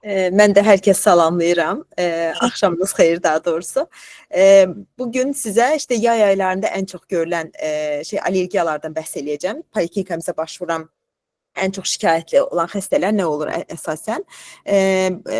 Mən də hər kəs salamlayıram. Axşamınız xeyir daha doğrusu. Bugün sizə işte yay aylarında ən çox görülən allergiyalardan bəhs eləyəcəm. Poliklinikamıza başvuran ən çox şikayətli olan xəstələr nə olur əsasən?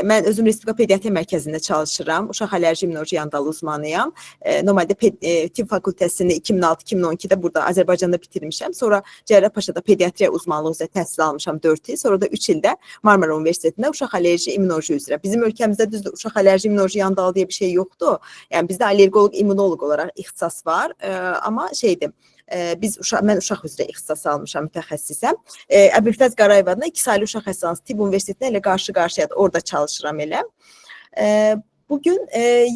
Mən özüm Respublika Pediatriya Mərkəzində çalışıram. Uşaq allerji immunoloji yandalı uzmanıyam. Normalde tibb fakültəsini 2006-2012-də burada Azərbaycanda bitirmişəm. Sonra Cərrahpaşada pediatriya uzmanlığı üzrə təhsil almışam 4 il. Sonra da 3 ildə Marmara Universitetində uşaq allerji immunoloji üzrə. Bizim ölkəmizdə düzdür uşaq allerji immunoloji yandalı diye bir şey yoxdur. Yəni bizdə allergoloq, immunoloq olaraq ixtisas var. Amma mən uşaq üzrə ixtisas almışam, mütəxəssisəm. Əbülfəz Qarayev adına 2 saylı uşaq həssas tibb universitetində ilə qarşı-qarşıya orada çalışıram elə. Bugün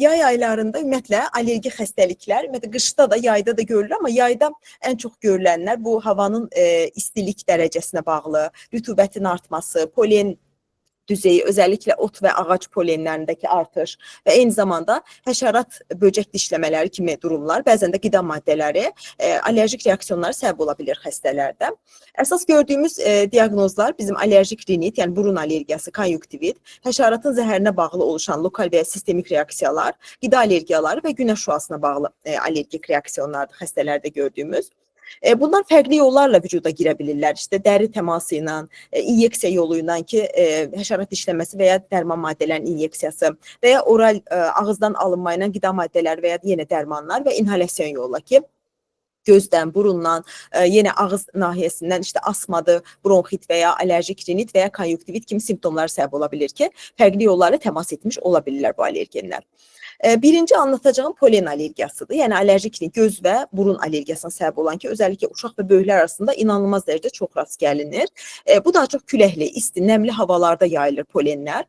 yay aylarında ümumiyyətlə allergi xəstəliklər, ümumiyyətlə qışda da, yayda da görülür, amma yayda ən çox görülənlər bu havanın istilik dərəcəsinə bağlı, rütubətin artması, polen düzeyi, özellikle ot və ağac polenlərindəki artış və eyni zamanda həşərat, böcək dişləmələri kimi durumlar, bəzən də qida maddələri allerjik reaksiyonları səbəb ola bilir xəstələrdə. Əsas gördüyümüz diaqnozlar bizim allerjik rinit, yəni burun allergiyası, konjunktivit, həşəratın zəhərinə bağlı oluşan lokal və ya sistemik reaksiyalar, qida allergiyaları və günəş şüasına bağlı allergik reaksiyonlardır xəstələrdə gördüyümüz. Bunlar fərqli yollarla vücuda girə bilirlər. İşte dəri təması ilə, inyeksiya yoluyla ki, həşərat dişləməsi və ya dərman maddələrinin inyeksiyası və ya oral ağızdan alınma ilə qida maddələri və ya yenə dərmanlar və inhalyasiya yolla ki, gözdən, burundan, yenə ağız nahiyəsindən işte asmadı, bronxit və ya allerjik rinit və ya konjunktivit kimi simptomlar səbəb ola bilir ki, fərqli yollarla təmas etmiş ola bilirlər bu allergenlər. Birinci anlatacağım polen allergiyasıdır. Yəni allerjik rinit, göz və burun allergiyasına səbəb olan ki, özellikle uşaq və böyüklər arasında inanılmaz dərəcədə çox rast gəlinir. Bu daha çox küləkli, isti, nəmli havalarda yayılır polenlər.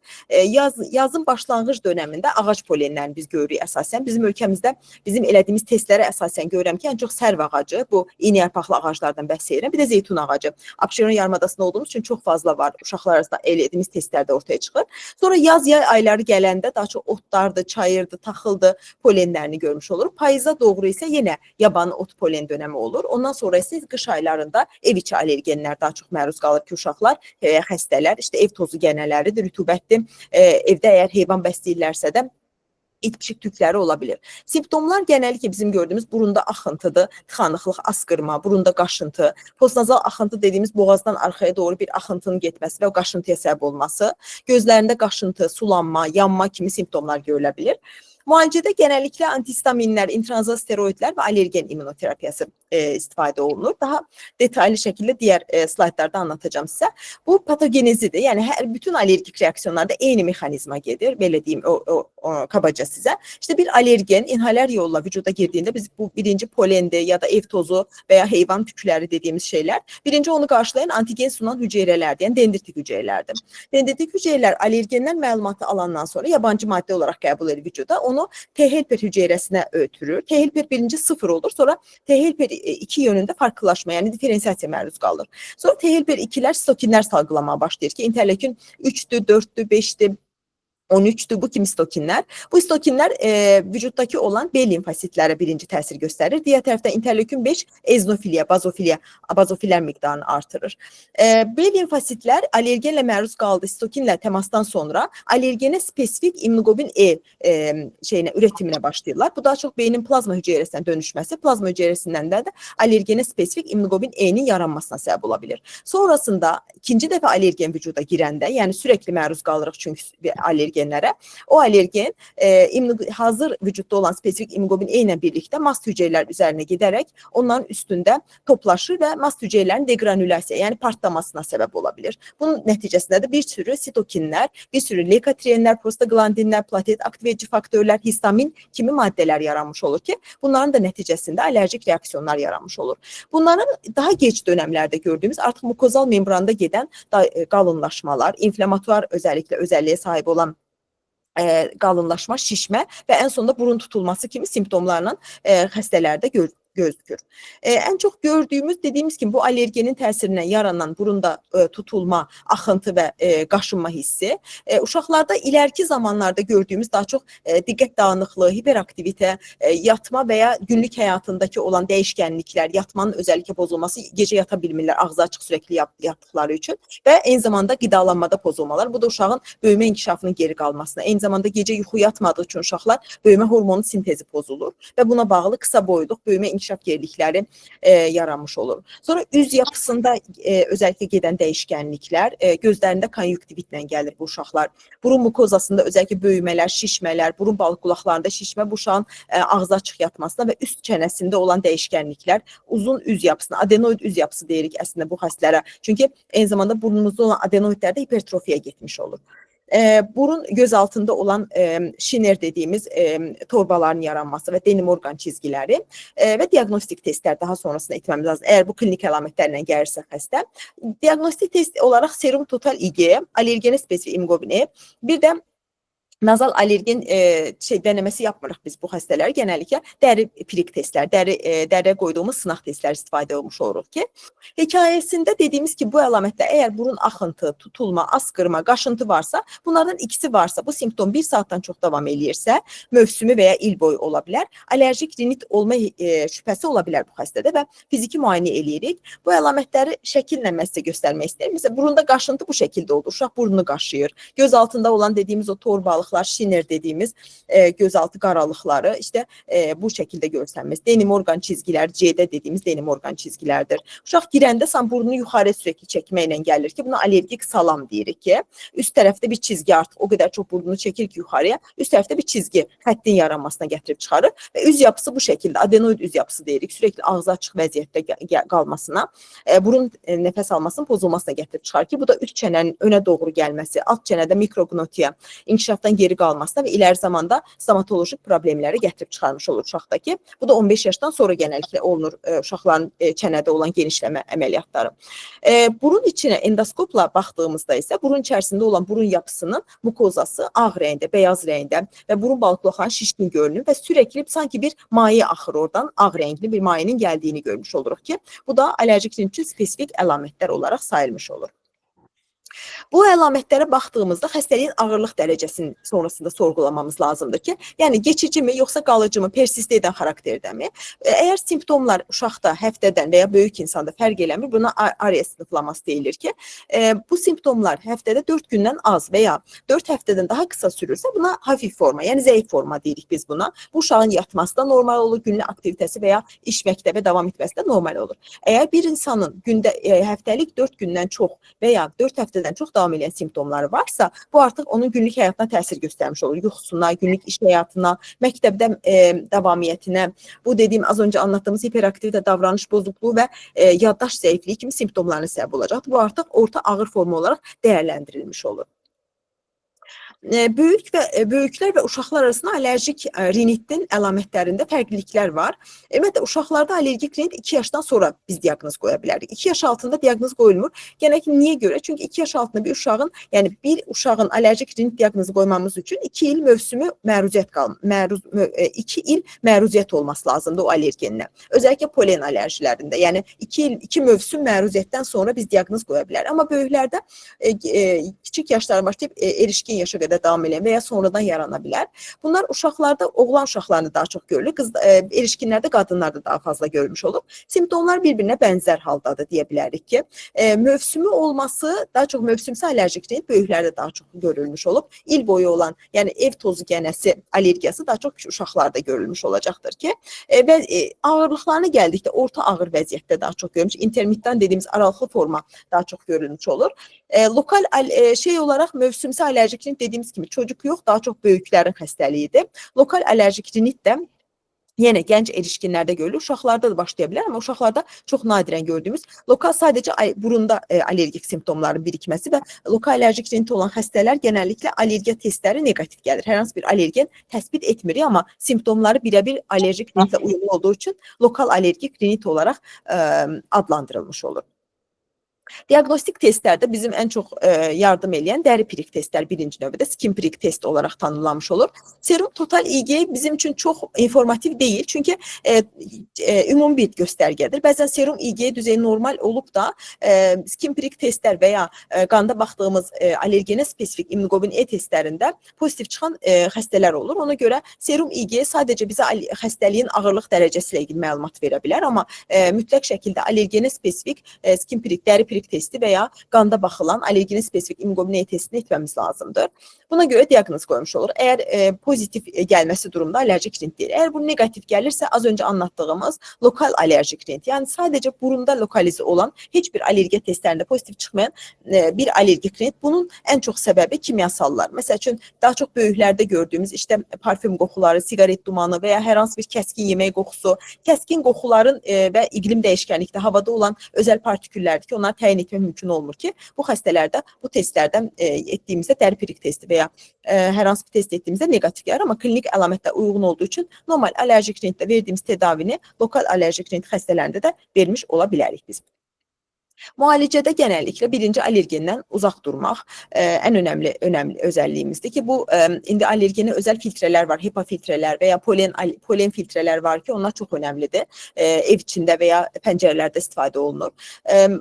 Yazın başlanğıc dönemində ağac polenlərini biz görürük əsasən. Bizim ölkəmizdə bizim elədiyimiz testlərə əsasən görürəm ki, ən çox sərv ağacı, bu iynə yarpaqlı ağaclardan bəhs edirəm. Bir də zeytun ağacı. Abşeron yarımadasında olduğumuz üçün çox fazla var. Uşaqlar arasında elədiyimiz testlərdə ortaya çıxır. Sonra yay ayları gələndə daha çox otlardı, çayırdı, taxıldı polenlərini görmüş oluruq. Payıza doğru isə yenə yabani ot polen dönəmi olur. Ondan sonra isə qış aylarında ev içi allergenlər daha çox məruz qalır ki, uşaqlar, xəstələr, işte ev tozu gənələridir, rütubətdir. Evdə əgər heyvan bəsləyirlərsə də itpişik tükləri ola bilir. Simptomlar genellikle bizim gördüğümüz burunda axıntıdır, tıxanıqlıq, askırma, burunda qaşıntı, postnazal axıntı dediğimiz boğazdan arxaya doğru bir axıntının getməsi və o qaşıntıya səbəb olması, gözlərində qaşıntı, sulanma, yanma kimi simptomlar görülə bilir. Müalicədə genellikle antihistaminlər, intranazal steroidlər və allergen immunoterapiyası istifadə olunur. Daha detaylı şəkildə diğer slaytlarda anlatacağım sizə. Bu patogenezidir. Yəni bütün allergik reaksiyonlarda eyni mexanizma gedir. Belə deyim kabaca sizə. İşte bir allergen inhaler yolla vücuda girdiğinde biz bu birinci polendi ya da ev tozu veya heyvan tükləri dediğimiz şeyler. Birinci onu qarşılayan antigen sunan hücrelerdir. Yəni dendritik hücrelerdir. Dendritik hücreler allergenden məlumatı alandan sonra yabancı madde olarak qəbul edilir vücuda. Onu T helper hücresine ötürür. T helper birinci 0 olur. Sonra T helper 2 yönünde farklılaşma, yani diferensiyasiya məruz qalır. Sonra T helper 2'lər stokinlər salgılamaya başlayır ki, interleukin 3'tü, 4'tü, 5'ti, 13'tü bu kimi stokinlər. Bu stokinlər vücuddaki olan B limfositlərə birinci təsir göstərir. Diğer tərəfdən interleukin 5 eznofiliya, bazofillər miqdarını artırır. B limfositlər allergenlə məruz qaldığı stokinlə təmasdan sonra allergenə spesifik immunoglobin E üretiminə başlayırlar. Bu daha çox beynin plazma hücrəsindən dönüşməsi, plazma hücrəsindən də allergenə spesifik immunoglobin E-nin yaranmasına səbəb ola bilir. Sonrasında ikinci dəfə allergen vücuda girəndə, yəni sürekli məruz qalırıq çünki allergen o allergen hazır vücutta olan spesifik immunoglobin E ilə birlikte mast hücreler üzerine giderek onların üstünde toplaşır ve mast hücrelerin degranülasya, yani partlamasına sebep olabilir. Bunun nəticəsində de bir sürü sitokinler, bir sürü leukotrienler, prostaglandinler, platet aktivləyici faktörler, histamin kimi maddeler yaranmış olur ki, bunların da nəticəsində allerjik reaksiyonlar yaranmış olur. Bunların daha geç dönemlerde gördüğümüz artık mukozal membranda giden qalınlaşmalar, inflamatuar özelliğe sahip olan qalınlaşma, şişmə və ən sonunda burun tutulması kimi simptomlarla xəstələrdə gözükür. Ən çox gördüyümüz, dediyimiz kimi, bu allergenin təsirindən yaranan burunda tutulma, axıntı və qaşınma hissi. Uşaqlarda iləriki zamanlarda gördüyümüz daha çox diqqət dağınıqlığı, hiperaktivitə, yatma və ya günlük həyatındakı olan dəyişkənliklər, yatmanın özəlliklə pozulması, gecə yata bilmirlər, ağzı açıq sürəkli yatdıqları üçün və eyni zamanda qidalanmada pozulmalar. Bu da uşağın böyümə inkişafının geri qalmasına, eyni zamanda gecə yuxu yatmadığı üçün uşaqlar böyümə hormonu sintezi pozulur və buna bağlı qısa boyluq, böyümə inkişaf gerilikləri yaranmış olur. Sonra üz yapısında özəlliklə gedən dəyişkənliklər, gözlərində konjunktivitlə gəlir bu uşaqlar. Burun mukozasında özəlliklə böyümələr, şişmələr, burun balıq qulaqlarında şişmə bu uşağın ağzı açıq yatmasına və üst çənəsində olan dəyişkənliklər, uzun üz yapısına, adenoid üz yapısı deyirik əslində bu xəstələrə. Çünki eyni zamanda burnumuzda olan adenoidlər də hipertrofiya getmiş olur. Burun göz altında olan şiner dediğimiz torbaların yaranması və denimorgan çizgiləri və diagnostik testlər daha sonrasında etməmiz lazım. Əgər bu klinik əlamətlərlə gəlirsə xəstə, diagnostik test olaraq serum total IgE, allergene spesifik immunoglobulin, bir də nazal allergen deneməsi yapmırıq biz bu xəstələri. Genəlliklə dəri pirik testlər, dəriyə qoyduğumuz sınaq testlər istifadə olmuş oluruq ki, hekayəsində dediyimiz ki, bu əlamətdə əgər burun axıntı, tutulma, askırma, qaşıntı varsa, bunlardan ikisi varsa, bu simptom 1 saatdan çox davam eləyirsə, mövsümü və ya il boyu ola bilər, allerjik rinit olma şübhəsi ola bilər bu xəstədə və fiziki müayinə eləyirik. Bu əlamətləri şəkillə mən sizə göstərmək istəyirəm. Məsələn, burunda qaşıntı bu şəkildə olur. Uşaq burnunu qaşıyır. Göz altında olan dediyimiz o torbalıqlar, şiner dediğimiz gözaltı qaralıqları işte bu şəkildə görsənməz. Denimorgan çizgiləri, C-də dediyimiz denimorgan çizgilərdir. Uşaq girəndə sən burnunu yuxarı sürekli çəkməklə gəlir ki, buna allergik salam deyirik ki, üst tərəfdə bir çizgi artıq o qədər çox burnunu çəkir ki yuxarıya, üst tərəfdə bir çizgi xəttin yaranmasına gətirib çıxarır və üz yapısı bu şəkildə, adenoid üz yapısı deyirik, sürekli ağzı açıq vəziyyətdə qalmasına, burun nəfəs almasının pozulmasına gətirib çıxar ki, bu da üst çənənin önə doğru gəlməsi, alt çənədə mikrognotiya, inkişafdan geri qalmasına və iləri zamanda stomatolojik problemləri gətirib çıxarmış olur uşaqdakı. Bu da 15 yaşdan sonra genəlliklə olunur uşaqların çənədə olan genişləmə əməliyyatları. Burun içinə endoskopla baxdığımızda isə burun içərisində olan burun yapısının mukozası ağ rəngdə, beyaz rəngdə və burun balıq şişkin görünür və sürəkli sanki bir maye axır oradan, ağ rəngli bir mayenin gəldiyini görmüş oluruq ki, bu da allerjik rinit üçün spesifik əlamətlər olaraq sayılmış olur. Bu əlamətlərə baxdığımızda xəstəliyin ağırlıq dərəcəsini sonrasında sorğulamamız lazımdır ki, yəni geçici mi, yoxsa qalıcı mı, persist edən xarakterdəmi? Əgər simptomlar uşaqda həftədən və ya böyük insanda fərq eləmir, buna ARIA sınıflaması deyilir ki, bu simptomlar həftədə 4 gündən az və ya 4 həftədən daha qısa sürürsə, buna hafif forma, yəni zəif forma deyirik biz buna. Bu uşağın yatması da normal olur, günlük aktivitəsi və ya iş məktəbə davam etməsi də normal olur. Əgər bir insanın gündə həftəlik 4 gündən çox və ya 4 həftədən çox davam edən simptomları varsa, bu artıq onun günlük həyatına təsir göstərmiş olur. Yuxusuna, günlük iş həyatına, məktəbdə davamiyyətinə, bu dediyim az öncə anlattığımız hiperaktivitə, davranış pozukluğu və yaddaş zəifliyi kimi simptomlarına səbəb olacaq. Bu artıq orta ağır forma olaraq dəyərləndirilmiş olur. Böyüklər və uşaqlar arasında allerjik rinitin əlamətlərində fərqliliklər var. Ümumiyyətlə, uşaqlarda allergik rinit 2 yaşdan sonra biz diaqnoz qoya bilərik. 2 yaş altında diaqnoz qoyulmur. Genəlliklə niyə görə? Çünki 2 yaş altında bir uşağın, yəni bir uşağın allerjik rinit diaqnozu qoymamız üçün 2 il mövsümü məruziyyət olması lazımdır o allergeninə. Özəlliklə polen allerjilərində, yəni 2 mövsüm məruziyyətdən sonra biz diaqnoz qoya bilərik. Amma böyüklərdə kiçik yaşlara başlayıb erişkin yaşa qədər davam edən və ya sonradan yarana bilər. Bunlar uşaqlarda, oğlan uşaqlarında daha çox görülür, erişkinlərdə, qadınlarda daha fazla görülmüş olur. Simptomlar bir-birinə bənzər haldadır deyə bilərik ki, mövsümü olması, daha çox mövsümsü allerjik rinit böyüklərdə daha çox görülmüş olub. İl boyu olan, yəni ev tozu gənəsi allergiyası daha çox uşaqlarda görülmüş olacaqdır ki, və ağırlıqlarına gəldikdə orta ağır vəziyyətdə daha çox görülmüş, intermittent dediyimiz aralıqlı forma daha çox görülmüş olur. Lokal olaraq mövsümsü allerjik rinit dediyimiz kimi çocuk yox, daha çox böyüklərin xəstəliyidir. Lokal allerjik rinit də yenə gənc erişkinlərdə görülür, uşaqlarda da başlaya bilər, amma uşaqlarda çox nadirən gördüyümüz lokal sadəcə burunda allergik simptomların birikməsi və lokal allerjik rinit olan xəstələr genəlliklə allergiya testləri negativ gəlir. Hər hansı bir allergen təsbit etmirik, amma simptomları birəbir allerjik rinitlə uyumlu olduğu üçün lokal allergik rinit olaraq adlandırılmış olur. Diaqnostik testlərdə bizim ən çox yardım edən dəri pirik testlər birinci növbədə skin prick test olaraq tanımlanmış olur. Serum total IgE bizim üçün çox informativ deyil, çünki ümumi bir göstərgədir. Bəzən serum IgE düzeyi normal olub da skin prick testlər və ya qanda baxdığımız allergenə spesifik immunoglobulin E testlərində pozitiv çıxan xəstələr olur. Ona görə serum IgE sadəcə bizə xəstəliyin ağırlıq dərəcəsi ilə ilgili məlumat verə bilər, amma mütləq şəkildə allergenə spesifik skin prick, dəri pirik testi və ya qanda baxılan allergenə spesifik immunoglobulin E testini etməmiz lazımdır. Buna görə diaqnoz qoymuş olur. Əgər pozitiv gəlməsi durumda allerjik rinit deyil. Əgər bu negativ gəlirsə, az öncə anlattığımız lokal allerjik rinit, yəni sadəcə burunda lokalizə olan, heç bir allergiya testlərində pozitiv çıxmayan bir allergik rinit. Bunun ən çox səbəbi kimyasallar. Məsəl üçün, daha çox böyüklərdə gördüyümüz işte parfüm qoxuları, siqaret dumanı və ya hər hansı bir kəskin yemək qoxusu, kəskin qoxuların və iqlim dəyişkənlikdə havada olan özəl partiküllərdir ki, onları təyin etmək mümkün olmur ki, bu xəstələrdə bu testlərdən etdiyimizdə dəri pirik testi və ya hər hansı bir test etdiyimizdə negativ gəlir, amma klinik əlamətlər uyğun olduğu üçün normal allerjik rinitdə verdiyimiz tedavini lokal allerjik rinit xəstələrində də vermiş ola bilərik biz. Müalicədə genəlliklə birinci allergendən uzaq durmaq ən önəmli özəlliyimizdir ki, bu indi allergenə özəl filtrələr var, HEPA filtrələr və ya polen filtrələr var ki, onlar çox önəmlidir. Ev içində və ya pəncərələrdə istifadə olunur.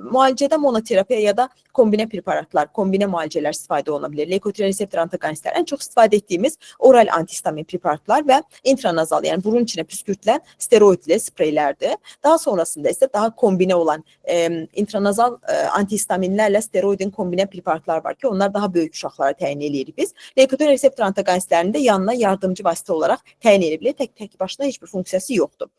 Müalicədə monoterapiya ya da kombinə preparatlar, kombinə müalicələr istifadə oluna bilər. Leykotrienin reseptor antagonistlər ən çox istifadə etdiyimiz oral antihistamin preparatlar və intranazal, yəni burun içinə püskürtülən steroidli spreylərdir. Daha sonrasında isə daha kombinə olan intranazal antihistaminlərlə steroidin kombinə preparatlar var ki, onlar daha böyük uşaqlara təyin edirik biz. Leykotrienin reseptor antagonistlərinin də yanına yardımcı vasitə olaraq təyin edilir. Tək başına heç bir funksiyası yoxdur.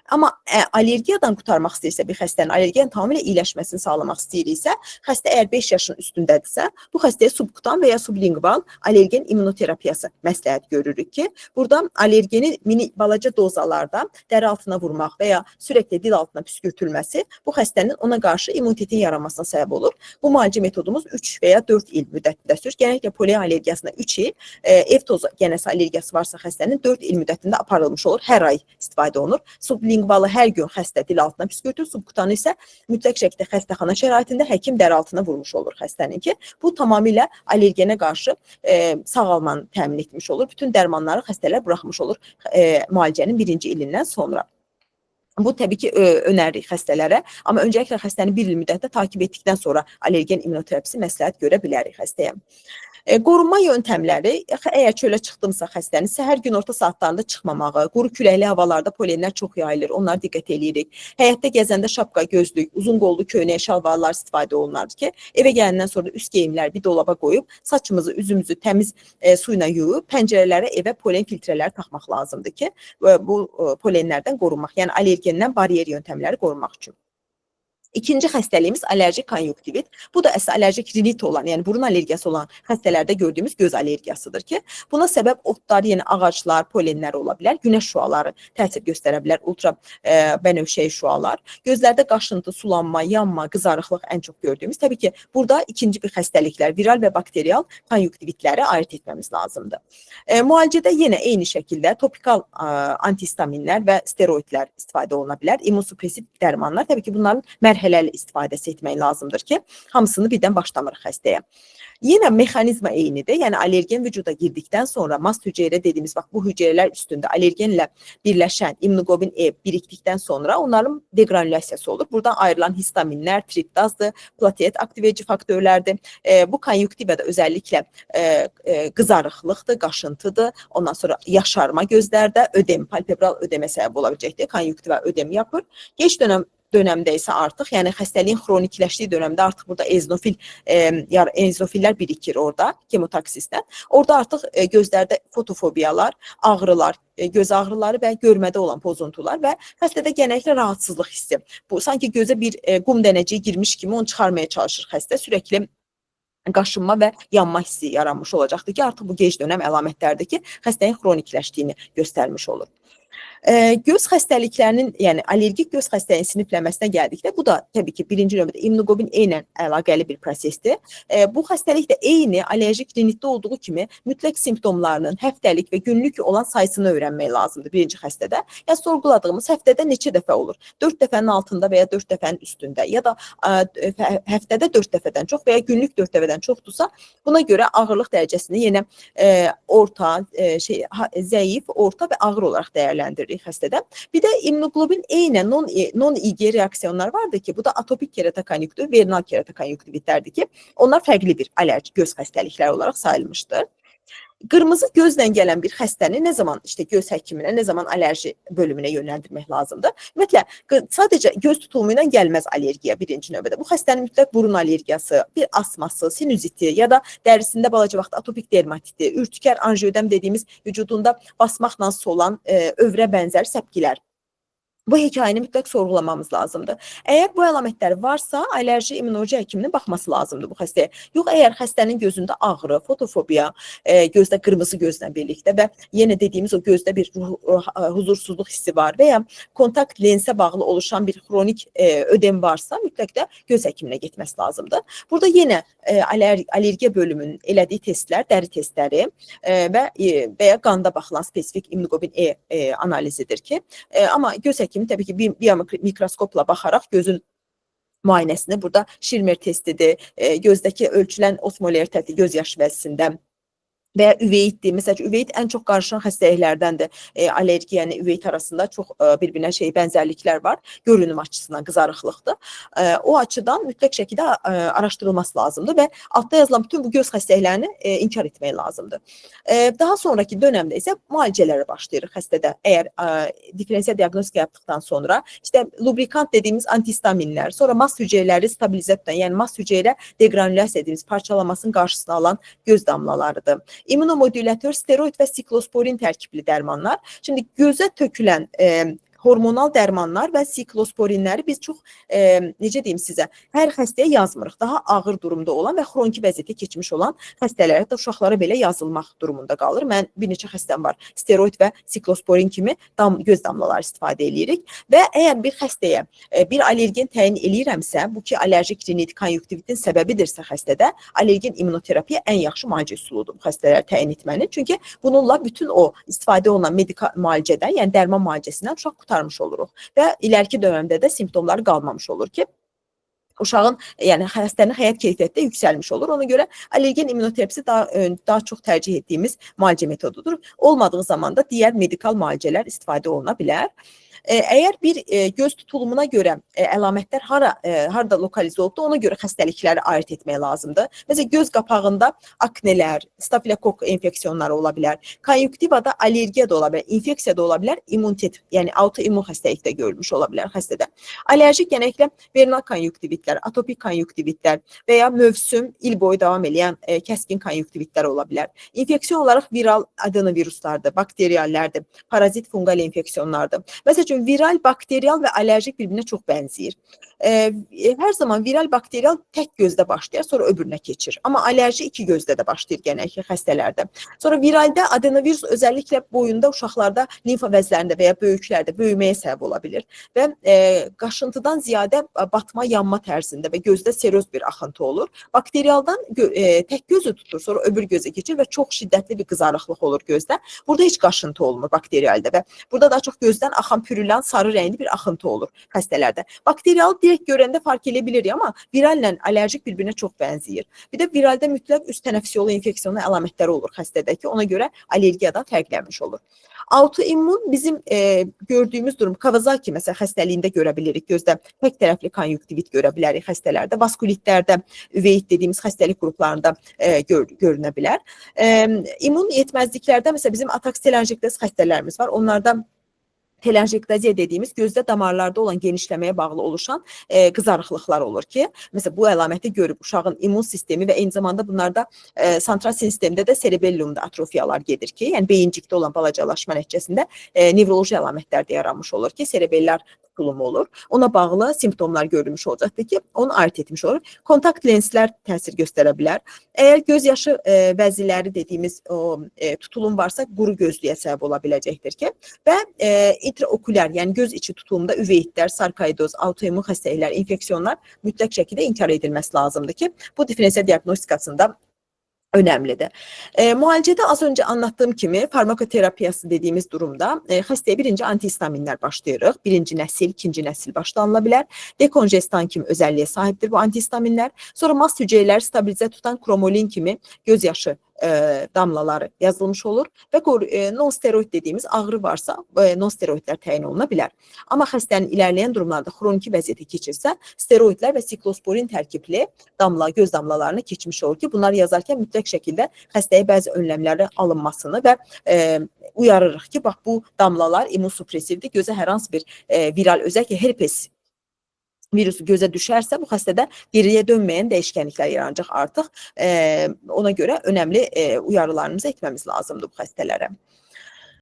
Amma allergiyadan qurtarmaq istəyirsə, bir xəstənin allergiyanın tamamilə iyiləşməsini sağlamaq istəyiriksə, xəstə əgər 5 yaşın üstündədirsə, bu xəstəyə subkutan və ya sublingual allergen immunoterapiyası məsləhət görürük ki, burada allergeni balaca dozalarda dəri altına vurmaq və ya sürəkli dil altına püskürtülməsi bu xəstənin ona qarşı immunitetin yaranmasına səbəb olur. Bu müalicə metodumuz 3 və ya 4 il müddətində sürür. Genəlliklə polen allergiyasında 3 il, ev genəsi allergiyası varsa xəstənin 4 il müddətində aparılmış olur. Hər ay istifadə olunur. Sublingualı hər gün xəstə dil altına püskürtür, subkutanı isə mütləq şəkildə xəstəxana şəraitində həkim dəri altına vurmuş olur xəstənin ki, bu tamamilə allergenə qarşı sağalmanı təmin etmiş olur. Bütün dərmanları xəstələr buraxmış olur müalicənin birinci ilindən sonra. Bu təbii ki, önəririk xəstələrə, amma öncəliklə xəstəni 1 il müddətdə takib etdikdən sonra allergen immunoterapisi məsləhət görə bilərik xəstəyə. Qorunma yöntəmləri, əgər çölə çıxdımsa xəstənin səhər gün orta saatlarında çıxmamağı, quru küləkli havalarda polenlər çox yayılır, onlara diqqət edirik. Həyətdə gəzəndə şapka, gözlük, uzun qollu köynək, şalvarlar istifadə olunardı ki, evə gələndən sonra üst geyimlər bir dolaba qoyub, saçımızı, üzümüzü təmiz su ilə yuyub, pəncərələrə, evə polen filtrələri taxmaq lazımdır ki, bu polenlərdən qorunmaq, yəni allergendən baryer yöntəmləri qorunmaq üçün. İkinci xəstəliyimiz allerjik konjunktivit. Bu da əsas allerjik rinit olan, yəni burun allergiyası olan xəstələrdə gördüyümüz göz allergiyasıdır ki, buna səbəb otlar, yəni ağaclar, polenlər ola bilər, günəş şüaları təsir göstərə bilər, ultra bənövşəyi şüalar. Gözlərdə qaşıntı, sulanma, yanma, qızarıqlıq ən çox gördüyümüz. Təbii ki, burada ikinci bir xəstəliklər, viral və bakterial konjunktivitləri ayırt etməmiz lazımdır. Müalicədə yenə eyni şəkildə topikal antihistaminlər və steroidlər istifadə oluna bilər. İmmunosupressiv dərmanlar, təbii ki, bunların mərhələli istifadəsi etmək lazımdır ki, hamısını birdən başlamırıq xəstəyə. Yenə mexanizma eynidir. Yəni allergen vücuda girdikdən sonra mast hüceyrə dediyimiz, bax bu hüceyrələr üstündə allergenlə birləşən immunoglobulin E birikdikdən sonra onların deqranulyasiyası olur. Buradan ayrılan histaminlər, triptazdır, platelet aktivləyici faktorlardır. Bu konjunktivada özəlliklə qızarıqlıqdır, qaşıntıdır. Ondan sonra yaşarma gözlərdə, ödem, palpebral ödemə səbəb ola biləcəkdir. Konjunktiva ödem yapır. Geç dönəmdə isə artıq, yəni xəstəliyin xronikləşdiyi dönəmdə artıq burada eozinofillər birikir orada, kemotoksisdən. Orada artıq gözlərdə fotofobiyalar, ağrılar, göz ağrıları və görmədə olan pozuntular və xəstədə genəlliklə rahatsızlıq hissi. Bu, sanki gözə bir qum dənəciyi girmiş kimi onu çıxarmaya çalışır xəstə, sürəkli qaşınma və yanma hissi yaranmış olacaqdır ki, artıq bu gec dönəm əlamətlərdir ki, xəstənin xronikləşdiyini göstərmiş olur. Göz xəstəliklərinin, yəni allergik göz xəstəliyinin sinifləməsinə gəldikdə, bu da təbii ki, birinci növbədə immunoqlobin E ilə əlaqəli bir prosesdir. Bu xəstəlik də eyni allerjik rinitdə olduğu kimi mütləq simptomlarının həftəlik və günlük olan sayısını öyrənmək lazımdır birinci xəstədə. Yəni sorğuladığımız həftədə neçə dəfə olur? 4 dəfənin altında və ya 4 dəfənin üstündə ya da həftədə 4 dəfədən çox və ya günlük 4 dəfədən çoxdursa, buna görə ağırlıq dərəcəsini yenə orta, zəif, orta və ağır olaraq dəyərləndiririk xəstədə. Bir də immunoqlobin E ilə non-IG reaksiyonlar vardır ki, bu da atopik keratokonjuktiv, vernal keratokonjuktivitlərdir ki, onlar fərqli bir allerji göz xəstəlikləri olaraq sayılmışdır. Qırmızı gözlə gələn bir xəstəni nə zaman göz həkiminə, nə zaman allerji bölümünə yönləndirmək lazımdır? Ümumiyyətlə, sadəcə göz tutumu ilə gəlməz allergiya birinci növbədə. Bu xəstənin mütləq burun allergiyası, bir asması, sinüziti ya da dərisində balaca vaxt atopik dermatiti, ürtükər anjiodem dediyimiz vücudunda basmaqla solan övrə bənzər səpkilər. Bu hekayəni mütləq sorğulamamız lazımdır. Əgər bu əlamətlər varsa, allerji immunoloji həkiminin baxması lazımdır bu xəstəyə. Yox, əgər xəstənin gözündə ağrı, fotofobiya, gözdə qırmızı gözlə birlikdə və yenə dediyimiz o gözdə bir huzursuzluq hissi var və ya kontakt lensə bağlı oluşan bir xronik ödem varsa, mütləq də göz həkiminə getməsi lazımdır. Burada yenə allergiya bölümünün elədiyi testlər, dəri testləri və ya qanda baxılan spesifik immunoqlobin E analizidir ki, amma göz həkimi təbii ki, biomikroskopla baxaraq gözün müayinəsini, burada Schirmer testidir, gözdəki ölçülən osmolar təti göz yaşı vəzisində və ya üveyitdir. Məsələn, üveyit ən çox qarşılanan xəstəliklərdəndir. Allergiya, yəni üveyit arasında çox bir-birinə bənzərliklər var. Görünüm açısından qızarıqlıqdır. O açıdan mütləq şəkildə araşdırılması lazımdır və altda yazılan bütün bu göz xəstəliklərini inkar etmək lazımdır. Daha sonraki dönəmdə isə müalicələrə başlayırıq xəstədə. Əgər diferensial diaqnostika yapdıqdan sonra lubrikant dediyimiz antihistaminlər, sonra mas hüceyrələri stabilizə tutan, yəni mas hüceyrə deqranulyasiya dediyimiz parçalamasının qarşısını alan göz damlalarıdır. İmmunomodülatör, steroid və siklosporin tərkibli dərmanlar. Şimdi gözə tökülən hormonal dərmanlar və siklosporinləri biz çox, necə deyim sizə, hər xəstəyə yazmırıq. Daha ağır durumda olan və xroniki vəziyyətə keçmiş olan xəstələrə də uşaqlara belə yazılmaq durumunda qalır. Mən bir neçə xəstəm var, steroid və siklosporin kimi göz damlaları istifadə edirik və əgər bir xəstəyə bir allergen təyin eləyirəmsə, bu ki, allerjik rinit, konjuktivitin səbəbidirsə xəstədə, allergen immunoterapiya ən yaxşı müalicə üsuludur bu xəstələri təyin etmənin. Çünki bununla bütün o istifadə olunan medikal müalicədən, yəni dərman müalicəsindən uşaq qurtarmış oluruq və iləriki dövrəmdə də simptomları qalmamış olur ki, uşağın, yəni xəstənin həyat keyfiyyəti yüksəlmiş olur. Ona görə allergen immunoterapisi daha çox tercih etdiyimiz müalicə metodudur. Olmadığı zaman da digər medikal müalicələr istifadə oluna bilər. Əgər bir göz tutulumuna görə əlamətlər harada lokalizə olubdur, ona görə xəstəlikləri ayırt etmək lazımdır. Məsələn, göz qapağında aknelər, stafilokok infeksiyonları ola bilər, konjuktivada allergiya da ola bilər, infeksiya da ola bilər, immunitet, yəni autoimmun xəstəlik də görülmüş ola bilər xəstədə. Allerjik genelliklə vernal konjuktivitlər, atopik konjuktivitlər və ya mövsüm, il boyu davam edən kəskin konjuktivitlər ola bilər. İnfeksiyon olaraq viral adenoviruslardır, bakteriyallərdir, parazit fungal infeksiyonlardır. Məsələn, viral, bakteriyal və allerjik bir-birinə çox bənzəyir. Hər zaman viral, bakteriyal tək gözdə başlayır, sonra öbürünə keçir. Amma allerji iki gözdə də başlayır genəlliklə xəstələrdə. Sonra viraldə adenovirus özəlliklə boyunda uşaqlarda limfa vəzlərində və ya böyüklərdə böyüməyə səbəb ola bilir və qaşıntıdan ziyadə batma, yanma tərzində və gözdə seroz bir axıntı olur. Bakteriyaldan tək gözü tutur, sonra öbür gözə keçir və çox şiddətli bir qızarıqlıq olur gözdə. Burada heç qaşıntı olmur bakteriyalda və burada daha çox gözdən axan pürülən sarı rəngli bir axıntı olur xəstələrdə. Bakteriyalı direkt görəndə fark edə bilirik, amma virallə allerjik bir-birinə çox bənzəyir. Bir də viraldə mütləq üst tənəffüs yolu infeksiyonu əlamətləri olur xəstədəki, ona görə allergiyadan fərqlənmiş olur. Autoimmun bizim gördüyümüz durum, Kawasaki məsələ xəstəliyində görə bilirik, gözdə tək tərəfli konjuktivit görə bilərik xəstələrdə, vaskulitlərdə, üveyit dediyimiz xəstəlik qruplarında görünə bilər. İmmun yetməzliklərdə məsələ bizim ataksitelanjektoz xəstələrimiz var, onlarda telanjektaziya dediyimiz gözdə damarlarda olan genişləməyə bağlı oluşan qızarıqlıqlar olur ki, məsələn, bu əlaməti görüb uşağın immun sistemi və eyni zamanda bunlarda santral sistemdə də cerebellumda atrofiyalar gedir ki, yəni beyincikdə olan balacalaşma nəticəsində nevroloji əlamətlər də yaranmış olur ki, cerebellər tutulumu olur. Ona bağlı simptomlar görülmüş olacaqdır ki, onu ayırt etmiş olur. Kontakt lenslər təsir göstərə bilər. Əgər göz yaşı vəziləri dediyimiz o tutulum varsa, quru gözlüyə səbəb ola biləcəkdir ki, və intraokulyar, yəni göz içi tutulumda üveyitlər, sarkoidoz, autoimmun xəstəliklər, infeksiyonlar mütləq şəkildə inkar edilməsi lazımdır ki, bu diferensial diaqnostikasında önemlidir. Müalicədə az öncə anlattığım kimi farmakoterapiyası dediğimiz durumda xəstəyə birinci antihistaminlər başlayırıq. Birinci nəsil, ikinci nəsil başlanıla bilər. Dekonjestan kimi özəlliyə sahibdir bu antihistaminlər. Sonra mast hüceyrələri stabilizə tutan kromolin kimi göz yaşı damlaları yazılmış olur və non-steroid dediğimiz ağrı varsa non-steroidlər təyin oluna bilər. Amma xəstənin ilerleyen durumlarda xroniki vəziyyətə keçirsə, steroidlər və siklosporin tərkibli göz damlalarını keçmiş olur ki, bunlar yazarkən mütləq şəkildə xəstəyə bəzi önləmlərin alınmasını və uyarırıq ki, bax bu damlalar immunosupressivdir, gözə hər hansı bir viral, özellikle herpes virusu göze düşərsə, bu xəstədə geriyə dönməyən dəyişkənliklər yaranacaq artıq. Ona görə önəmli uyarılarımızı etməmiz lazımdır bu xəstələrə.